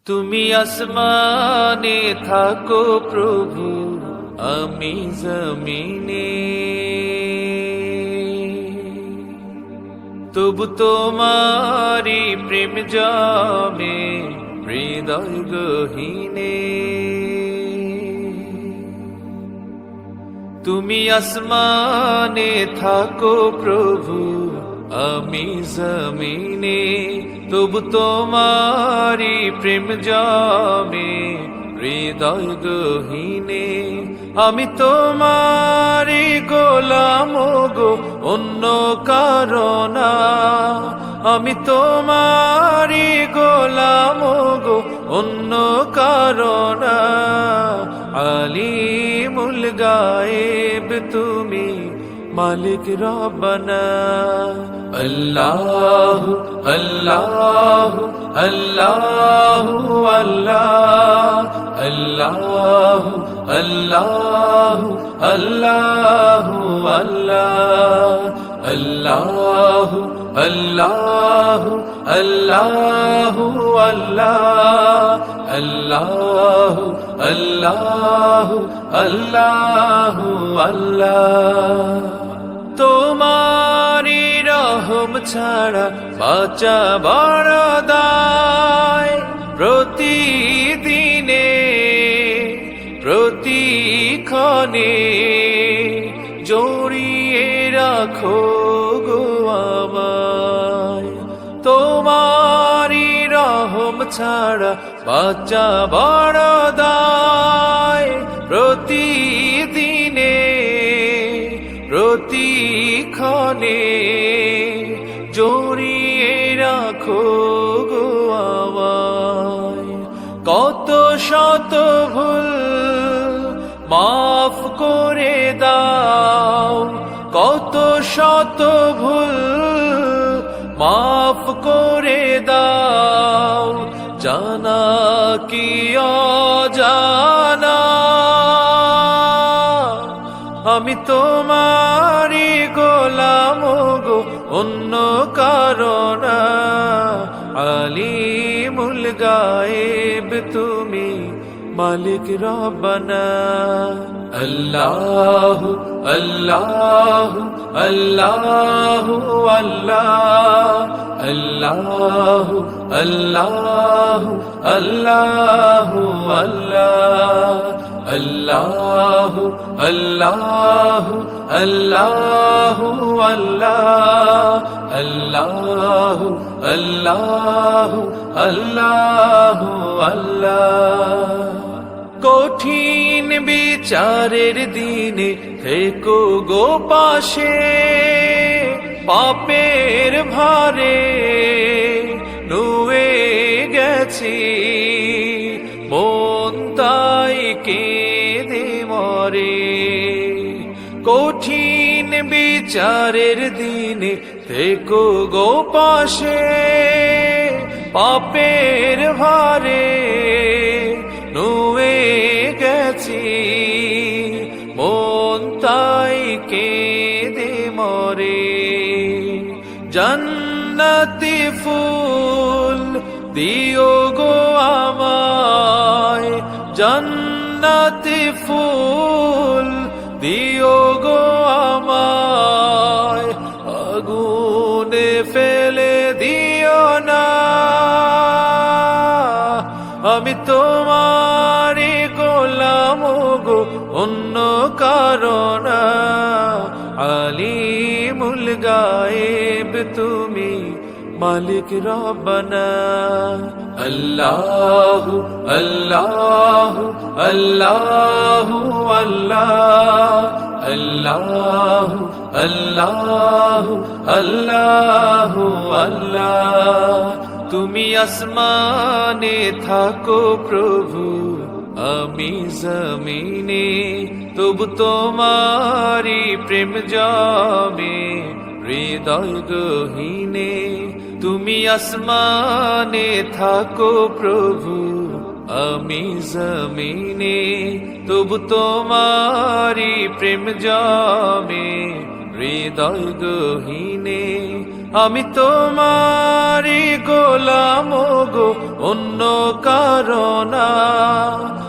তুমি আসমানে থাকো প্রভু, আমি জমিনে, তবু তোমারি প্রেম জমে হৃদয় গহীনে। তুমি আসমানে থাকো প্রভু, আমি জমিনে, তবু তোমারি প্রেম জমে হৃদয় গহীনে। আমি তোমারি গোলাম গো, অন্য কারণা। আমি তোমারি গোলাম গো, অন্য কারণা। আলিমুল গায়েব তুমি, মালিক রব্বানা। আল্লাহ আল্লাহ আল্লাহ আল্লাহ আল্লাহ আল্লাহ আল্লাহ আল্লাহ আল্লাহ আল্লাহ আল্লাহ আল্লাহ আল্লাহ আল্লাহ আল্লাহ। তোমারি রহম ছাড়া বাঁচা বড় দায়। প্রতিদিনে প্রতিক্ষণে জড়িয়ে রাখো গো আমায়। তোমারি রহম ছাড়া বাঁচা বড় দায়। প্রতিদিনে প্রতিক্ষণে জড়িয়ে রাখো গো আমায়। কত শত ভুল মাফ করে দাও, কত শত ভুল মাফ করে দাও। জানা কি অজানা, আমি তোমারি গোলাম গো, অন্য কারণা। আলিমুল গায়েব তুমি, মালিক রব্বানা। আল্লাহ আল্লাহ আল্লাহ আল্লাহ আল্লাহ আল্লাহ আল্লাহ আল্লাহ আল্লাহ আল্লাহ আল্লাহ আল্লাহ আল্লাহ আল্লাহ। কঠিন বিচারের দিনে থেকো গো পাশে, পাপের ভারে নুয়ে গেছি মন, তাই কেঁদে মরে। কঠিন বিচারের দিনে থেকো গো পাশে, পাপের ভারে নুয়ে গেছি মন, তাই কেঁদে মরে। জান্নাতি ফুল দিও গো আমায়, জান্নাতি ফুল দিও গো আমায়। আগুনে ফেলে দিও না, আমি তোমারি গোলাম গো, অন্য কারণা। আলিমুল গায়েব তুমি, মালিক রব্বানা। আল্লাহ আল্লাহ আল্লাহ আল্লাহ আল্লাহ আল্লাহ আল্লাহ আল্লাহ। তুমি আসমানে থাকো প্রভু, আমি জমিনে, তবু তোমারি প্রেম জমে হৃদয় গহীনে। তুমি আসমানে থাকো প্রভু, আমি জমিনে, তবু তোমারি প্রেম জমে হৃদয় গহীনে আমি তোমারি গোলাম গো, অন্য কারণা।